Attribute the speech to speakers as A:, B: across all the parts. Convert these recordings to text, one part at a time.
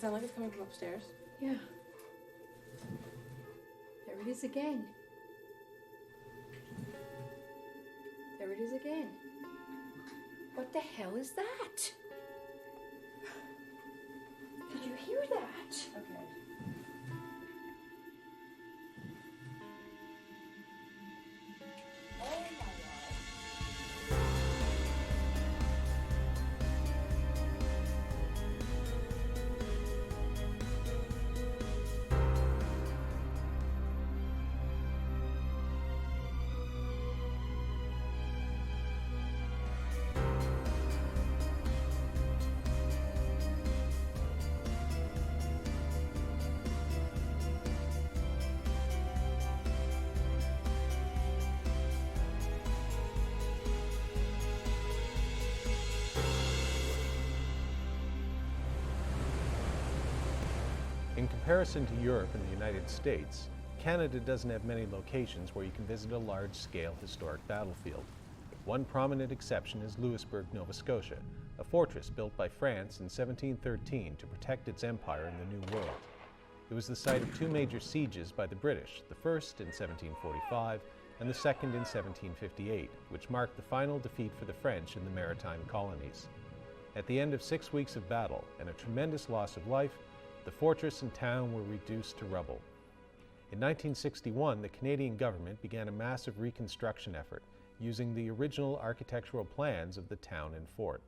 A: it sound like it's coming from upstairs?
B: Yeah. There it is again. There it is again. What the hell is that? Did you hear that?
A: Okay. Oh my God.
C: In comparison to Europe and the United States, Canada doesn't have many locations where you can visit a large-scale historic battlefield. One prominent exception is Louisburg, Nova Scotia, a fortress built by France in 1713 to protect its empire in the New World. It was the site of two major sieges by the British, the first in 1745 and the second in 1758, which marked the final defeat for the French in the maritime colonies. At the end of 6 weeks of battle and a tremendous loss of life, the fortress and town were reduced to rubble. In 1961, the Canadian government began a massive reconstruction effort using the original architectural plans of the town and fort.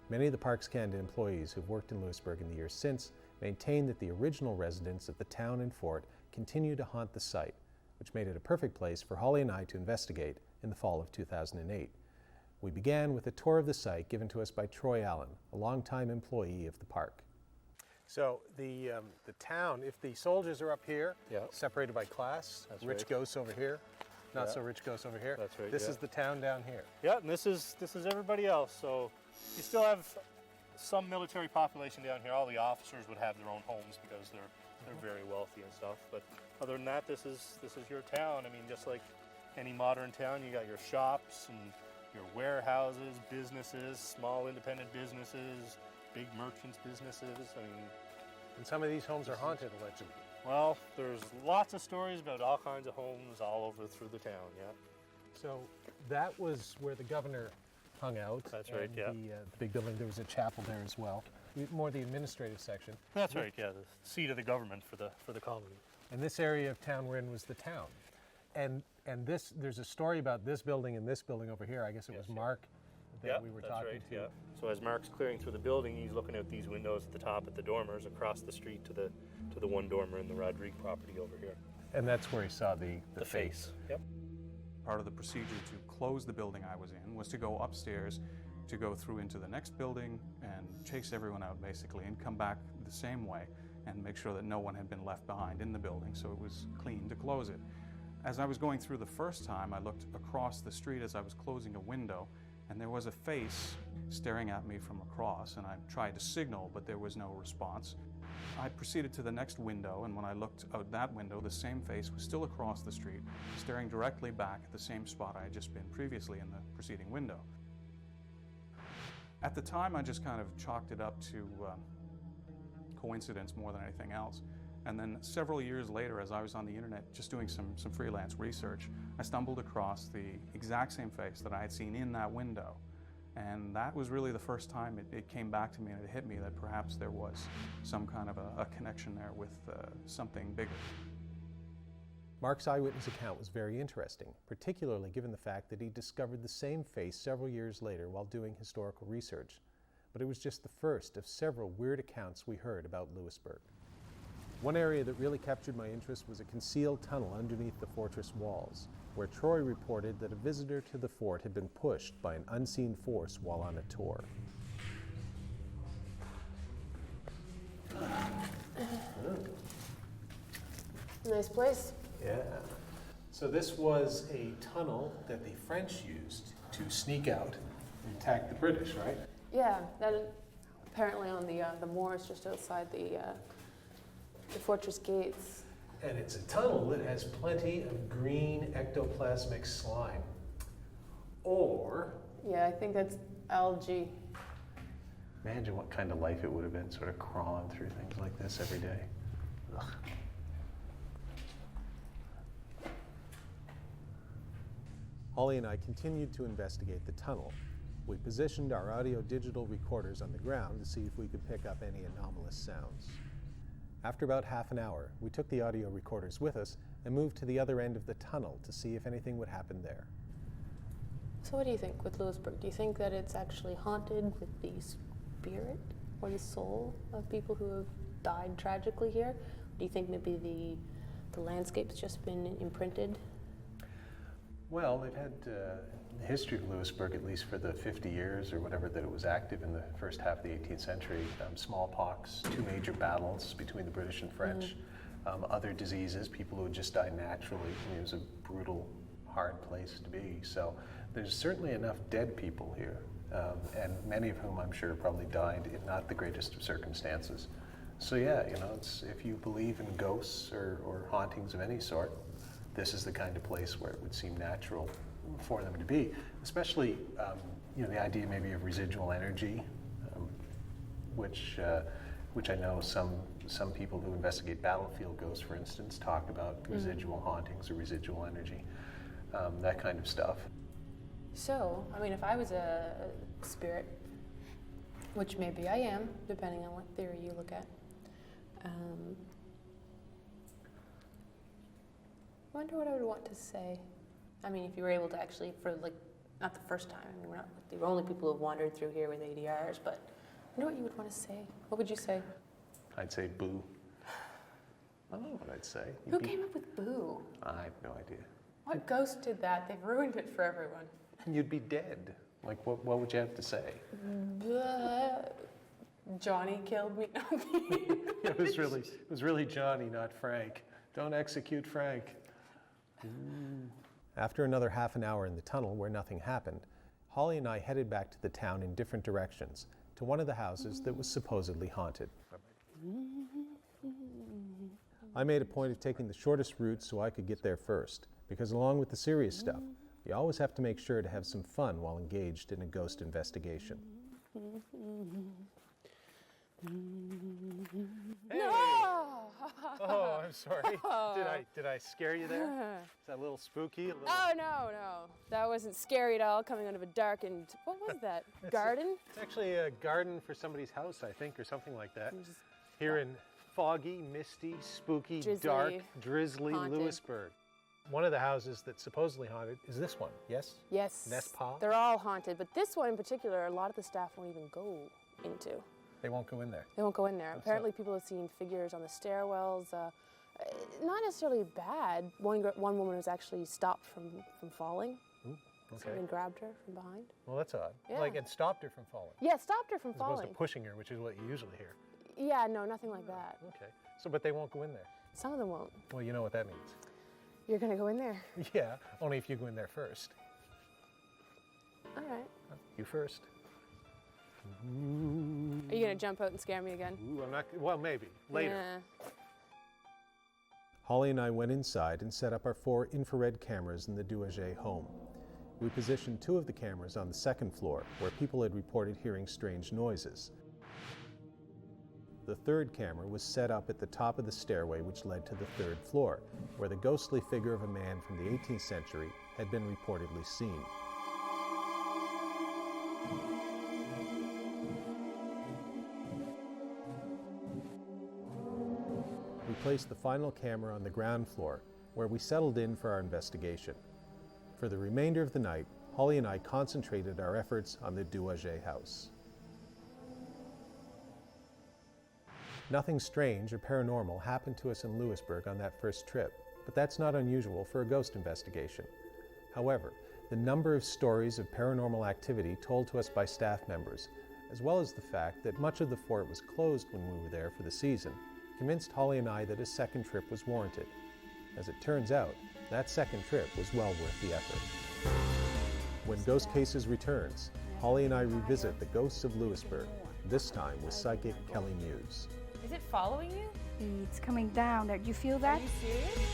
C: Many of the Parks Canada employees who've worked in Louisburg in the years since maintain that the original residents of the town and fort continue to haunt the site, which made it a perfect place for Holly and I to investigate in the fall of 2008. We began with a tour of the site given to us by Troy Allen, a longtime employee of the park. So the town, if the soldiers are up here, separated by class,
D: That's
C: rich
D: right.
C: ghosts over here, not so rich ghosts over here.
D: That's right,
C: This
D: yeah.
C: is the town down here.
D: Yeah, and this is everybody else. So you still have some military population down here. All the officers would have their own homes because they're very wealthy and stuff. But other than that, this is your town. I mean, just like any modern town, you got your shops and your warehouses, businesses, small independent businesses, big merchants' businesses. I mean,
C: And some of these homes are haunted, allegedly.
D: well, there's lots of stories about all kinds of homes all over through the town. Yeah.
C: So that was where the governor hung out.
D: That's right,
C: and
D: yeah.
C: The big building, there was a chapel there as well. More the administrative section.
D: That's right. Yeah, the seat of the government for the colony.
C: And this area of town we're in was the town. And this, there's a story about this building and this building over here. I guess it was Mark that we were
D: that's
C: talking
D: right,
C: to.
D: Yeah. So as Mark's clearing through the building, he's looking out these windows at the top at the dormers across the street to the one dormer in the Rodrigue property over here.
C: And that's where he saw the
D: face. Yep.
E: Part of the procedure to close the building I was in was to go upstairs, to go through into the next building and chase everyone out basically and come back the same way and make sure that no one had been left behind in the building so it was clean to close it. As I was going through the first time, I looked across the street as I was closing a window and there was a face staring at me from across, and I tried to signal, but there was no response. I proceeded to the next window, and when I looked out that window, the same face was still across the street, staring directly back at the same spot I had just been previously in the preceding window. At the time, I just kind of chalked it up to coincidence more than anything else. And then several years later, as I was on the internet just doing some freelance research, I stumbled across the exact same face that I had seen in that window. And that was really the first time it came back to me and it hit me that perhaps there was some kind of a connection there with something bigger.
C: Mark's eyewitness account was very interesting, particularly given the fact that he discovered the same face several years later while doing historical research. But it was just the first of several weird accounts we heard about Louisburg. One area that really captured my interest was a concealed tunnel underneath the fortress walls, where Troy reported that a visitor to the fort had been pushed by an unseen force while on a tour.
A: Nice place.
C: Yeah. So this was a tunnel that the French used to sneak out and attack the British, right?
A: Yeah, that is apparently on the moors just outside the fortress gates.
C: And it's a tunnel that has plenty of green ectoplasmic slime. Or...
A: Yeah, I think that's algae.
C: Imagine what kind of life it would have been, sort of crawling through things like this every day. Ugh. Holly and I continued to investigate the tunnel. We positioned our audio-digital recorders on the ground to see if we could pick up any anomalous sounds. After about half an hour, we took the audio recorders with us and moved to the other end of the tunnel to see if anything would happen there.
A: So what do you think with Louisburg? Do you think that it's actually haunted with the spirit or the soul of people who have died tragically here? Do you think maybe the landscape's just been imprinted?
C: Well, they've had the history of Louisburg, at least for the 50 years or whatever that it was active in the first half of the 18th century. Smallpox, 2 major battles between the British and French, other diseases, people who had just died naturally. I mean, it was a brutal, hard place to be. So there's certainly enough dead people here, and many of whom I'm sure probably died in not the greatest of circumstances. So yeah, you know, if you believe in ghosts or hauntings of any sort, this is the kind of place where it would seem natural for them to be, especially you know, the idea maybe of residual energy, which I know some people who investigate battlefield ghosts, for instance, talk about residual hauntings or residual energy, that kind of stuff.
A: So, I mean, if I was a spirit, which maybe I am, depending on what theory you look at, I wonder what I would want to say. I mean, if you were able to actually, for like, not the first time, I mean, we're not the only people who have wandered through here with ADRs, but I wonder what you would want to say. What would you say?
C: I'd say boo. I don't know what I'd say.
A: Who came up with boo?
C: I have no idea.
A: What ghost did that? They've ruined it for everyone.
C: You'd be dead. Like, what would you have to say?
A: Johnny killed me.
C: It was really Johnny, not Frank. Don't execute Frank. After another half an hour in the tunnel where nothing happened, Holly and I headed back to the town in different directions to one of the houses that was supposedly haunted. I made a point of taking the shortest route so I could get there first, because along with the serious stuff, you always have to make sure to have some fun while engaged in a ghost investigation.
A: Hey. No!
C: Oh, I'm sorry. Did I scare you there? Is that a little spooky?
A: Oh, no. That wasn't scary at all, coming out of a darkened, what was that, garden?
C: It's actually a garden for somebody's house, I think, or something like that. Here in foggy, misty, spooky,
A: Drizzly,
C: dark, drizzly
A: haunted.
C: Lewisburg. One of the houses that's supposedly haunted is this one, yes?
A: Yes.
C: Nespa?
A: They're all haunted, but this one in particular, a lot of the staff won't even go into.
C: They won't go in there.
A: They won't go in there.
C: What's
A: Apparently
C: that?
A: people have seen figures on the stairwells. Not necessarily bad. One woman was actually stopped from falling.
C: Ooh, okay.
A: Someone grabbed her from behind.
C: Well, that's odd.
A: Yeah.
C: Like, it stopped her from falling.
A: Yeah, stopped her from
C: As opposed
A: falling.
C: to pushing her, which is what you usually hear.
A: Yeah, no, nothing like that.
C: Okay. So, but they won't go in there.
A: Some of them won't.
C: Well, you know what that means.
A: You're gonna go in there.
C: Yeah, only if you go in there first.
A: All right.
C: You first.
A: Are you gonna jump out and scare me again?
C: Ooh, I'm not, well, maybe, later.
A: Yeah.
C: Holly and I went inside and set up our 4 infrared cameras in the Duah home. We positioned 2 of the cameras on the 2nd floor, where people had reported hearing strange noises. The 3rd camera was set up at the top of the stairway which led to the 3rd floor, where the ghostly figure of a man from the 18th century had been reportedly seen. We placed the final camera on the ground floor, where we settled in for our investigation. For the remainder of the night, Holly and I concentrated our efforts on the Duah house. Nothing strange or paranormal happened to us in Louisburg on that first trip, but that's not unusual for a ghost investigation. However, the number of stories of paranormal activity told to us by staff members, as well as the fact that much of the fort was closed when we were there for the season, convinced Holly and I that a second trip was warranted. As it turns out, that second trip was well worth the effort. When Ghost Cases returns, Holly and I revisit the ghosts of Louisburg, this time with psychic Kelly Muse.
A: Is it following you?
B: It's coming down there. Do you feel
A: Are
B: that?
A: you serious?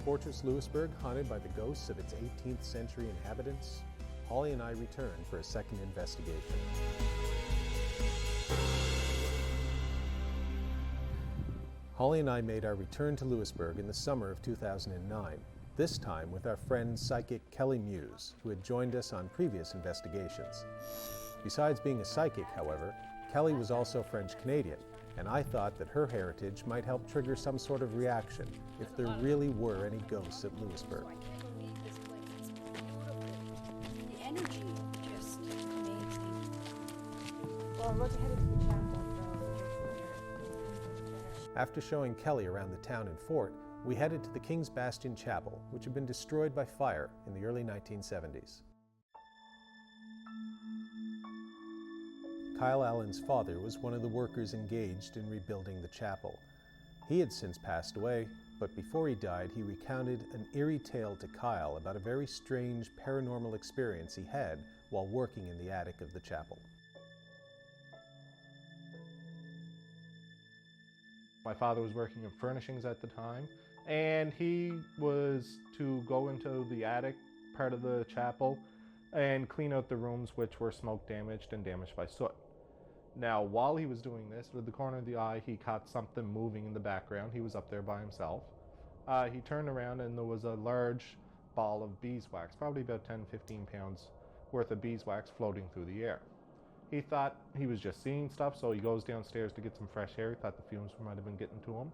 C: Fortress Louisburg haunted by the ghosts of its 18th century inhabitants? Holly and I return for a second investigation. Holly and I made our return to Louisburg in the summer of 2009, this time with our friend psychic Kelly Muse, who had joined us on previous investigations. Besides being a psychic, however, Kelly was also French-Canadian, and I thought that her heritage might help trigger some sort of reaction if there really were any ghosts at Louisburg.
B: I can't believe this place. It's beautiful. The energy, just amazing.
A: Well, we're headed to the chapel.
C: After showing Kelly around the town and fort, we headed to the King's Bastion Chapel, which had been destroyed by fire in the early 1970s. Kyle Allen's father was one of the workers engaged in rebuilding the chapel. He had since passed away, but before he died, he recounted an eerie tale to Kyle about a very strange paranormal experience he had while working in the attic of the chapel.
F: My father was working in furnishings at the time, and he was to go into the attic part of the chapel and clean out the rooms which were smoke damaged and damaged by soot. Now, while he was doing this, with the corner of the eye, he caught something moving in the background. He was up there by himself. He turned around and there was a large ball of beeswax, probably about 10-15 pounds worth of beeswax floating through the air. He thought he was just seeing stuff, so he goes downstairs to get some fresh air. He thought the fumes might have been getting to him.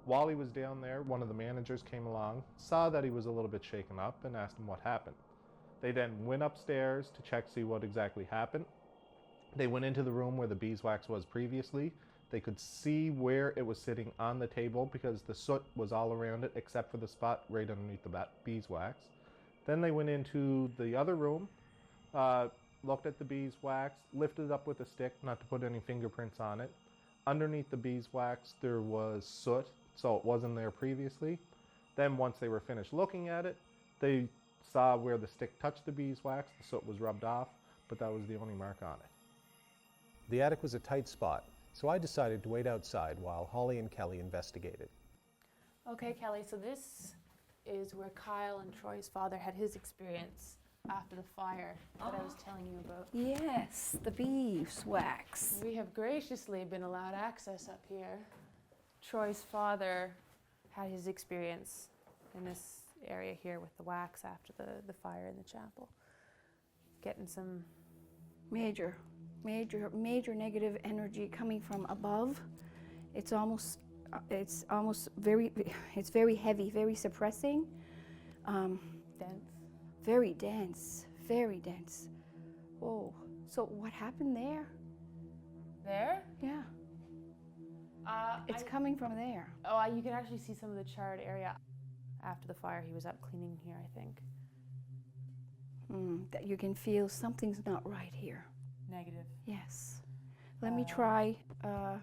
F: While he was down there, one of the managers came along, saw that he was a little bit shaken up, and asked him what happened. They then went upstairs to check see what exactly happened. They went into the room where the beeswax was previously. They could see where it was sitting on the table because the soot was all around it except for the spot right underneath the beeswax. Then they went into the other room, looked at the beeswax, lifted it up with a stick, not to put any fingerprints on it. Underneath the beeswax there was soot, so it wasn't there previously. Then once they were finished looking at it, they saw where the stick touched the beeswax, the soot was rubbed off, but that was the only mark on it.
C: The attic was a tight spot, so I decided to wait outside while Holly and Kelly investigated.
A: Okay, Kelly, so this is where Kyle and Troy's father had his experience after the fire that I was telling you about.
B: Yes, the beeswax.
A: We have graciously been allowed access up here. Troy's father had his experience in this area here with the wax after the fire in the chapel. Getting some
B: Major negative energy coming from above. It's very heavy, very suppressing.
A: dense.
B: Very dense, very dense. Oh, so what happened there?
A: There?
B: Yeah, it's coming from there.
A: Oh, you can actually see some of the charred area. After the fire, he was up cleaning here, I think.
B: That you can feel something's not right here.
A: Negative.
B: Yes. Let me try. Do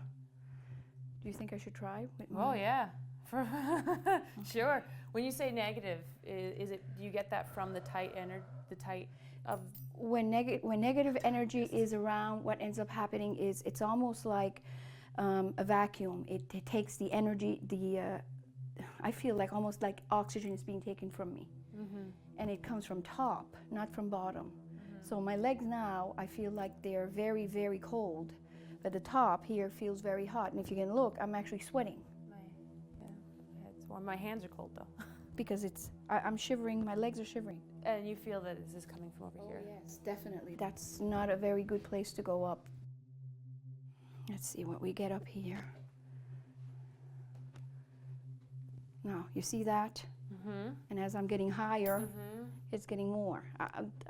B: you think I should try?
A: Oh yeah, sure. When you say negative, is it? Do you get that from the tight energy? The tight of
B: when negative energy is around, what ends up happening is it's almost like a vacuum. It takes the energy. I feel like almost like oxygen is being taken from me, and it comes from top, not from bottom. So my legs now, I feel like they're very, very cold, but the top here feels very hot. And if you can look, I'm actually sweating.
A: My head's warm. My hands are cold though.
B: Because I'm shivering, my legs are shivering.
A: And you feel that this is coming from over here?
B: Yes, definitely. That's not a very good place to go up. Let's see what we get up here. Now, you see that? And as I'm getting higher, it's getting more.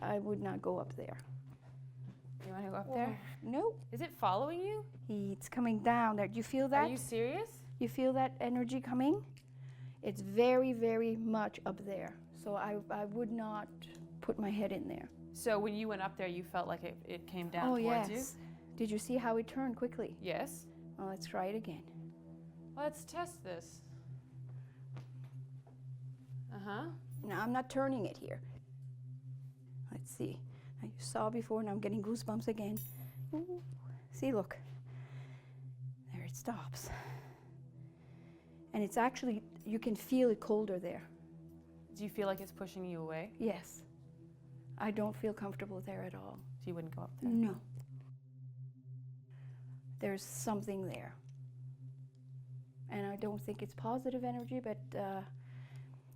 B: I would not go up there.
A: You want to go up there?
B: No.
A: Is it following you?
B: It's coming down there. Do you feel that?
A: Are you serious?
B: You feel that energy coming? It's very, very much up there. So I would not put my head in there.
A: So when you went up there, you felt like it came down towards you?
B: Did you see how it turned quickly?
A: Yes.
B: Well, let's try it again.
A: Let's test this.
B: Now I'm not turning it here. Let's see. Now you saw before, now I'm getting goosebumps again. Ooh. See, look. There it stops. And it's actually, you can feel it colder there.
G: Do you feel like it's pushing you away?
B: Yes. I don't feel comfortable there at all.
G: So you wouldn't go up there?
B: No. There's something there. And I don't think it's positive energy, but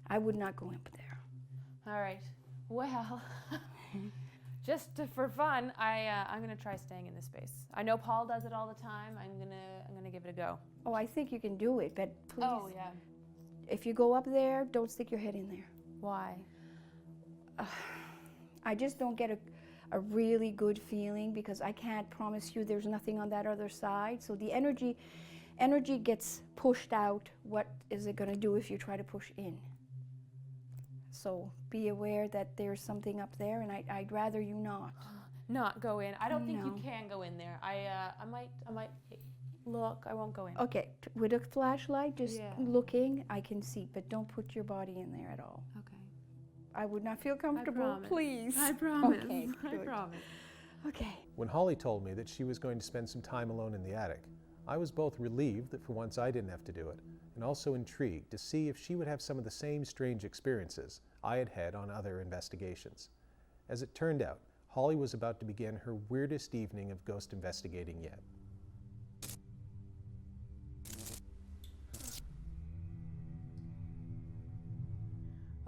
B: I would not go up there.
G: All right. Well, just for fun, I'm gonna try staying in this space. I know Paul does it all the time. I'm gonna give it a go.
B: Oh, I think you can do it, but please,
G: Oh yeah.
B: if you go up there, don't stick your head in there.
G: Why?
B: I just don't get a really good feeling because I can't promise you there's nothing on that other side. So the energy gets pushed out. What is it going to do if you try to push in? So be aware that there's something up there, and I'd rather you not
G: go in. I don't think you
B: No.
G: can go in there. I might look. I won't go in.
B: Okay, with a flashlight, just
G: Yeah.
B: looking, I can see, but don't put your body in there at all.
G: Okay.
B: I would not feel comfortable,
G: promise.
B: please.
G: I promise.
B: Okay,
G: I
B: good.
G: promise.
B: Okay.
C: When Holly told me that she was going to spend some time alone in the attic, I was both relieved that for once I didn't have to do it, and also intrigued to see if she would have some of the same strange experiences I had had on other investigations. As it turned out, Holly was about to begin her weirdest evening of ghost investigating yet.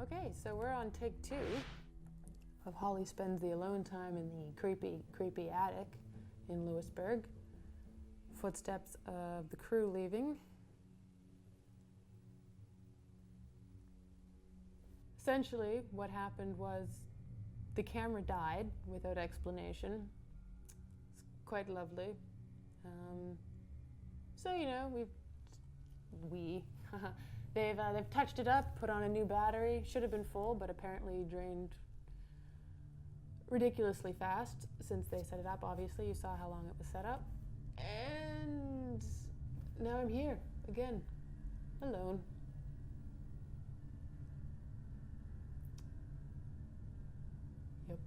A: Okay, so we're on take 2 of Holly spends the alone time in the creepy attic in Louisburg. Footsteps of the crew leaving. Essentially, what happened was the camera died without explanation. It's quite lovely. So you know, they've touched it up, put on a new battery. Should have been full, but apparently drained ridiculously fast since they set it up. Obviously, you saw how long it was set up. And now I'm here again, alone. Yep.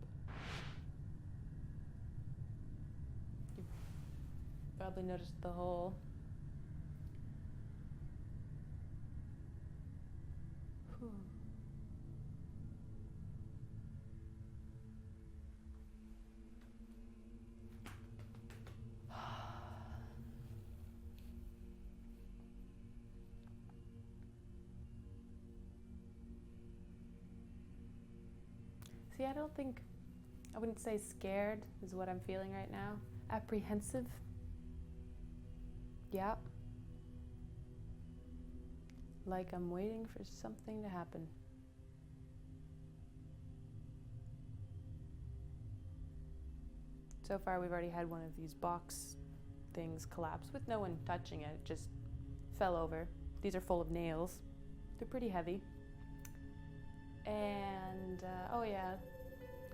A: You probably noticed the hole. Whew. See, I wouldn't say scared is what I'm feeling right now. Apprehensive. Yeah. Like I'm waiting for something to happen. So far, we've already had one of these box things collapse with no one touching it. It just fell over. These are full of nails. They're pretty heavy. And, oh yeah,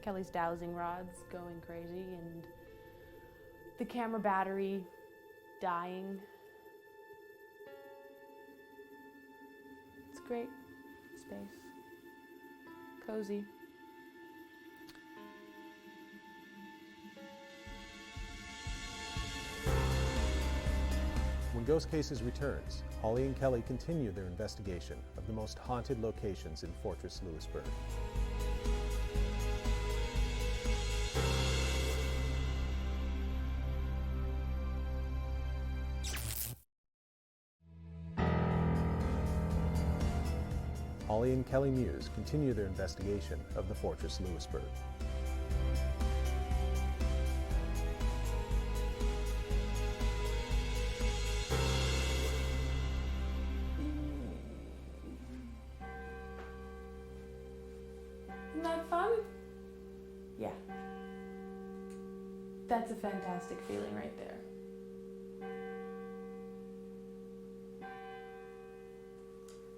A: Kelly's dowsing rods going crazy, and the camera battery dying. It's great space. Cozy.
C: When Ghost Cases returns, Holly and Kelly continue their investigation of the most haunted locations in Fortress Louisburg. Holly and Kelly Muse continue their investigation of the Fortress Louisburg.
A: Isn't that fun? Yeah. That's a fantastic feeling right there.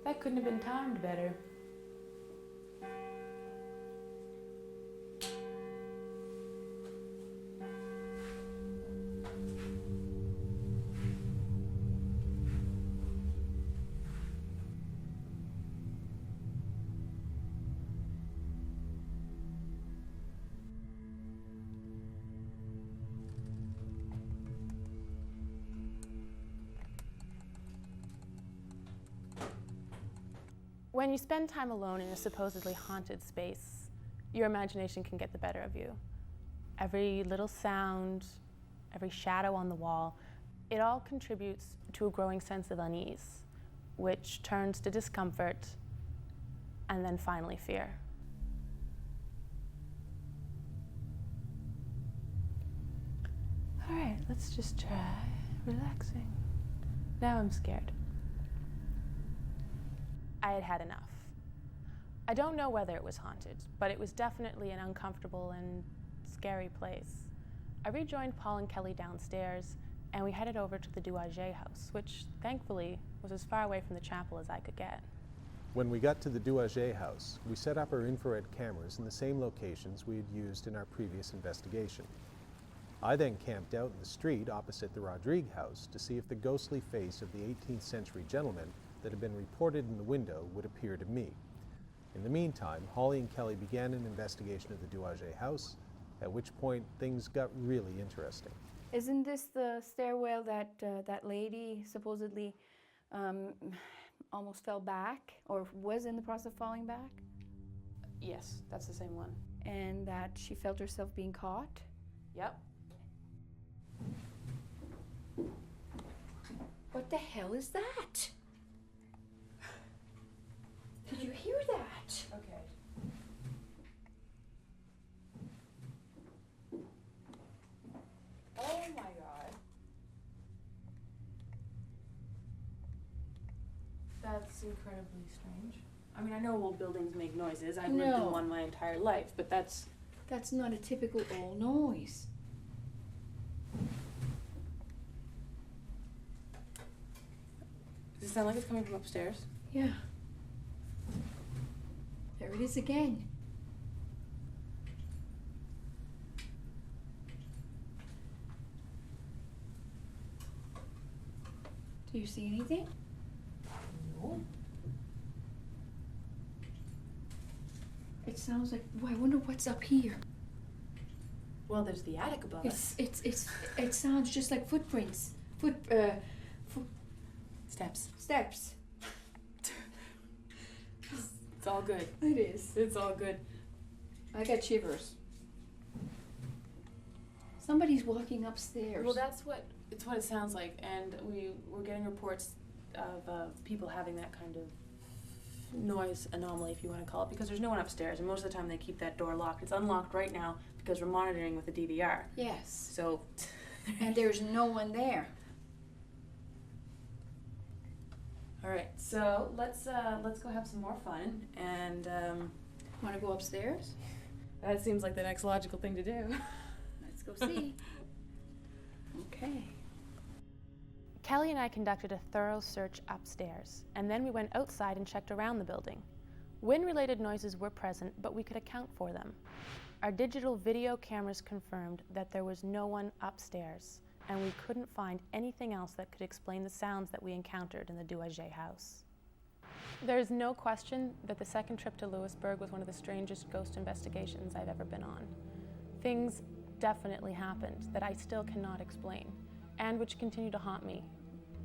A: That couldn't have been timed better. When you spend time alone in a supposedly haunted space, your imagination can get the better of you. Every little sound, every shadow on the wall, it all contributes to a growing sense of unease, which turns to discomfort and then finally fear. All right, let's just try relaxing. Now I'm scared. I had had enough. I don't know whether it was haunted, but it was definitely an uncomfortable and scary place. I rejoined Paul and Kelly downstairs, and we headed over to the Duah house, which thankfully was as far away from the chapel as I could get.
C: When we got to the Duah house, we set up our infrared cameras in the same locations we had used in our previous investigation. I then camped out in the street opposite the Rodrigue house to see if the ghostly face of the 18th century gentleman that had been reported in the window would appear to me. In the meantime, Holly and Kelly began an investigation of the Duah house, at which point things got really interesting.
B: Isn't this the stairwell that that lady supposedly almost fell back or was in the process of falling back?
A: Yes, that's the same one.
B: And that she felt herself being caught?
A: Yep.
B: What the hell is that? Did you hear that?
A: Okay. Oh my God. That's incredibly strange. I mean, I know old buildings make noises. I've lived
B: No.
A: in one my entire life, but that's...
B: That's not a typical old noise.
A: Does it sound like it's coming from upstairs?
B: Yeah. There it is again. Do you see anything?
A: No.
B: It sounds like, oh, I wonder what's up here.
A: Well, there's the attic above us.
B: It sounds just like footprints.
A: Steps.
B: Steps.
A: It's all good.
B: It is.
A: It's all good.
B: I got shivers. Somebody's walking upstairs.
A: Well, it's what it sounds like, and we're getting reports of people having that kind of noise anomaly, if you want to call it, because there's no one upstairs, and most of the time they keep that door locked. It's unlocked right now because we're monitoring with the DVR.
B: Yes.
A: So,
B: And there's no one there.
A: all right. So let's go have some more fun, and
B: Want to go upstairs?
A: that seems like the next logical thing to do.
B: Let's go see. Okay.
A: Kelly and I conducted a thorough search upstairs, and then we went outside and checked around the building. Wind-related noises were present, but we could account for them. Our digital video cameras confirmed that there was no one upstairs, and we couldn't find anything else that could explain the sounds that we encountered in the Duah house. There is no question that the second trip to Louisburg was one of the strangest ghost investigations I've ever been on. Things definitely happened that I still cannot explain, and which continue to haunt me,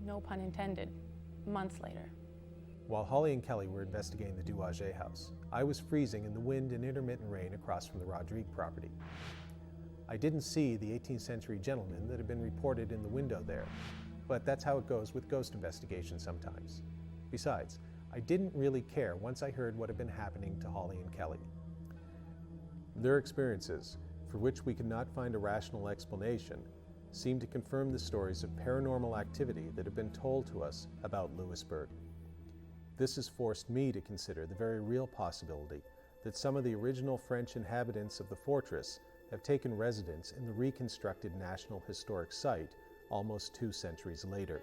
A: no pun intended, months later.
C: While Holly and Kelly were investigating the Duah house, I was freezing in the wind and intermittent rain across from the Rodrigue property. I didn't see the 18th century gentleman that had been reported in the window there, but that's how it goes with ghost investigations sometimes. Besides, I didn't really care once I heard what had been happening to Holly and Kelly. Their experiences, for which we could not find a rational explanation, seemed to confirm the stories of paranormal activity that have been told to us about Louisburg. This has forced me to consider the very real possibility that some of the original French inhabitants of the fortress have taken residence in the reconstructed National Historic Site almost 2 centuries later,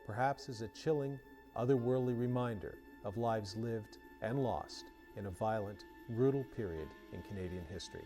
C: perhaps as a chilling, otherworldly reminder of lives lived and lost in a violent, brutal period in Canadian history.